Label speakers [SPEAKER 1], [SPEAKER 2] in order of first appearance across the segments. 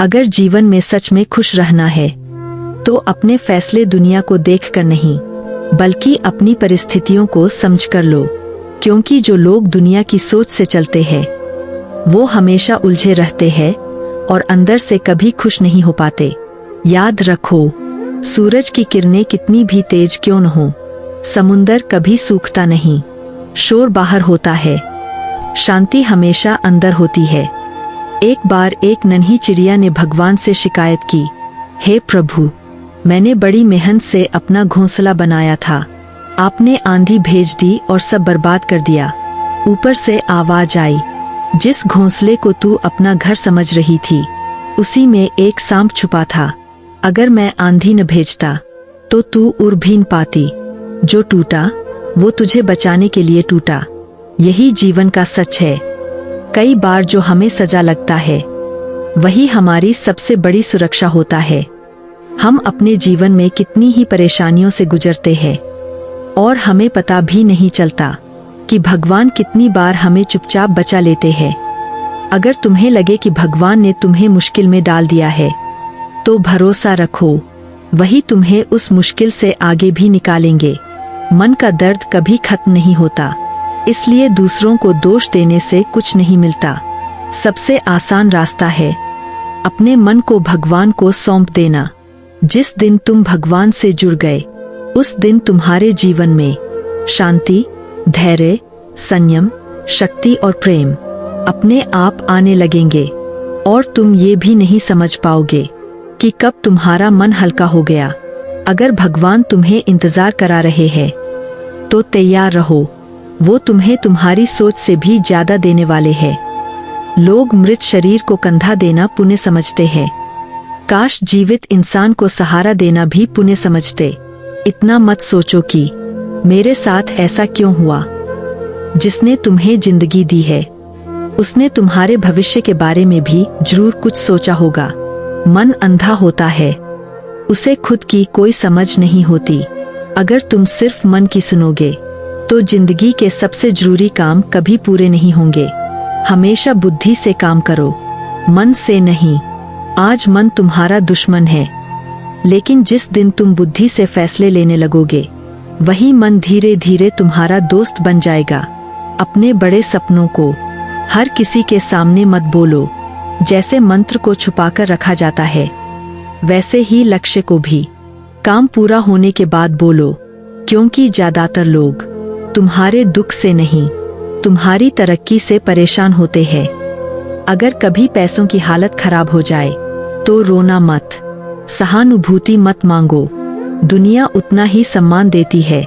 [SPEAKER 1] अगर जीवन में सच में खुश रहना है तो अपने फैसले दुनिया को देखकर नहीं बल्कि अपनी परिस्थितियों को समझकर लो, क्योंकि जो लोग दुनिया की सोच से चलते हैं वो हमेशा उलझे रहते हैं और अंदर से कभी खुश नहीं हो पाते। याद रखो, सूरज की किरणें कितनी भी तेज क्यों न हो, समुंदर कभी सूखता नहीं। शोर बाहर होता है, शांति हमेशा अंदर होती है। एक बार एक नन्ही चिड़िया ने भगवान से शिकायत की, हे प्रभु, मैंने बड़ी मेहनत से अपना घोंसला बनाया था, आपने आंधी भेज दी और सब बर्बाद कर दिया। ऊपर से आवाज आई, जिस घोंसले को तू अपना घर समझ रही थी उसी में एक सांप छुपा था। अगर मैं आंधी न भेजता तो तू उड़ भी न पाती। जो टूटा वो तुझे बचाने के लिए टूटा। यही जीवन का सच है। कई बार जो हमें सजा लगता है वही हमारी सबसे बड़ी सुरक्षा होता है। हम अपने जीवन में कितनी ही परेशानियों से गुजरते हैं और हमें पता भी नहीं चलता कि भगवान कितनी बार हमें चुपचाप बचा लेते हैं। अगर तुम्हें लगे कि भगवान ने तुम्हें मुश्किल में डाल दिया है तो भरोसा रखो, वही तुम्हें उस मुश्किल से आगे भी निकालेंगे। मन का दर्द कभी खत्म नहीं होता, इसलिए दूसरों को दोष देने से कुछ नहीं मिलता। सबसे आसान रास्ता है अपने मन को भगवान को सौंप देना। जिस दिन तुम भगवान से जुड़ गए उस दिन तुम्हारे जीवन में शांति, धैर्य, संयम, शक्ति और प्रेम अपने आप आने लगेंगे और तुम ये भी नहीं समझ पाओगे कि कब तुम्हारा मन हल्का हो गया। अगर भगवान तुम्हें इंतजार करा रहे हैं तो तैयार रहो, वो तुम्हें तुम्हारी सोच से भी ज्यादा देने वाले हैं। लोग मृत शरीर को कंधा देना पुण्य समझते हैं, काश जीवित इंसान को सहारा देना भी पुण्य समझते। इतना मत सोचो कि मेरे साथ ऐसा क्यों हुआ। जिसने तुम्हें जिंदगी दी है उसने तुम्हारे भविष्य के बारे में भी जरूर कुछ सोचा होगा। मन अंधा होता है, उसे खुद की कोई समझ नहीं होती। अगर तुम सिर्फ मन की सुनोगे तो जिंदगी के सबसे जरूरी काम कभी पूरे नहीं होंगे। हमेशा बुद्धि से काम करो, मन से नहीं। आज मन तुम्हारा दुश्मन है, लेकिन जिस दिन तुम बुद्धि से फैसले लेने लगोगे वही मन धीरे धीरे तुम्हारा दोस्त बन जाएगा। अपने बड़े सपनों को हर किसी के सामने मत बोलो। जैसे मंत्र को छुपाकर रखा जाता है वैसे ही लक्ष्य को भी काम पूरा होने के बाद बोलो, क्योंकि ज्यादातर लोग तुम्हारे दुख से नहीं तुम्हारी तरक्की से परेशान होते हैं। अगर कभी पैसों की हालत खराब हो जाए तो रोना मत, सहानुभूति मत मांगो। दुनिया उतना ही सम्मान देती है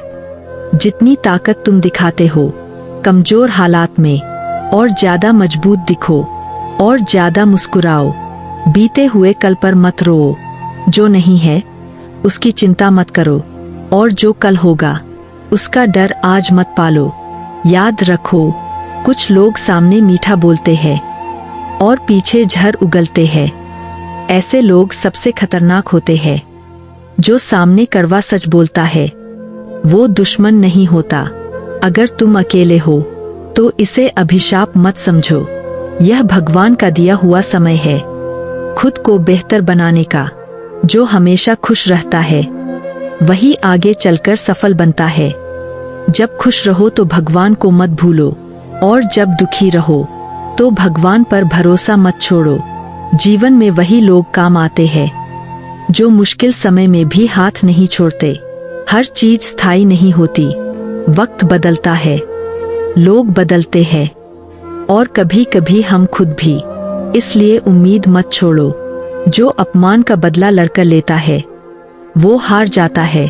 [SPEAKER 1] जितनी ताकत तुम दिखाते हो। कमजोर हालात में और ज्यादा मजबूत दिखो और ज्यादा मुस्कुराओ। बीते हुए कल पर मत रोओ, जो नहीं है उसकी चिंता मत करो और जो कल होगा उसका डर आज मत पालो। याद रखो, कुछ लोग सामने मीठा बोलते हैं और पीछे झर उगलते हैं। ऐसे लोग सबसे खतरनाक होते हैं। जो सामने कड़वा सच बोलता है वो दुश्मन नहीं होता। अगर तुम अकेले हो तो इसे अभिशाप मत समझो, यह भगवान का दिया हुआ समय है खुद को बेहतर बनाने का। जो हमेशा खुश रहता है वही आगे चलकर सफल बनता है। जब खुश रहो तो भगवान को मत भूलो और जब दुखी रहो तो भगवान पर भरोसा मत छोड़ो। जीवन में वही लोग काम आते हैं जो मुश्किल समय में भी हाथ नहीं छोड़ते। हर चीज स्थायी नहीं होती, वक्त बदलता है, लोग बदलते हैं और कभी कभी हम खुद भी। इसलिए उम्मीद मत छोड़ो। जो अपमान का बदला लड़कर लेता है वो हार जाता है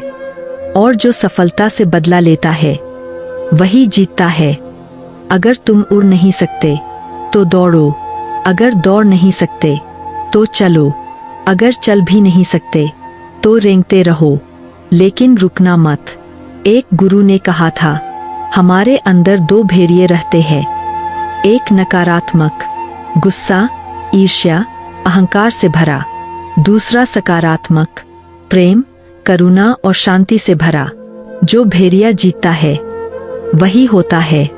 [SPEAKER 1] और जो सफलता से बदला लेता है वही जीतता है। अगर तुम उड़ नहीं सकते तो दौड़ो, अगर दौड़ नहीं सकते तो चलो, अगर चल भी नहीं सकते तो रेंगते रहो, लेकिन रुकना मत। एक गुरु ने कहा था, हमारे अंदर दो भेड़िए रहते हैं, एक नकारात्मक गुस्सा, ईर्ष्या, अहंकार से भरा, दूसरा सकारात्मक प्रेम, करुणा और शांति से भरा। जो भेड़िया जीतता है वही होता है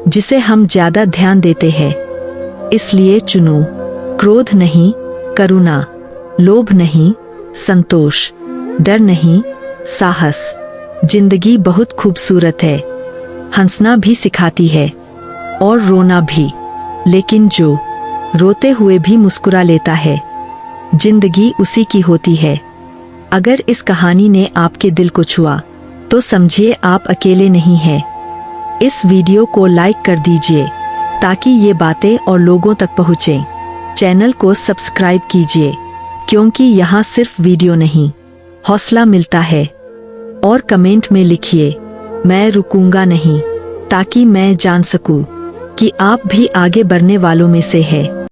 [SPEAKER 1] जिसे हम ज्यादा ध्यान देते हैं। इसलिए चुनो, क्रोध नहीं, करुणा, लोभ नहीं, संतोष, डर नहीं, साहस। जिंदगी बहुत खूबसूरत है, हंसना भी सिखाती है और रोना भी, लेकिन जो रोते हुए भी मुस्कुरा लेता है, जिंदगी उसी की होती है। अगर इस कहानी ने आपके दिल को छुआ तो समझिए आप अकेले नहीं हैं। इस वीडियो को लाइक कर दीजिए ताकि ये बातें और लोगों तक पहुँचें। चैनल को सब्सक्राइब कीजिए क्योंकि यहाँ सिर्फ वीडियो नहीं, हौसला मिलता है। और कमेंट में लिखिए, मैं रुकूंगा नहीं, ताकि मैं जान सकूं कि आप भी आगे बढ़ने वालों में से है।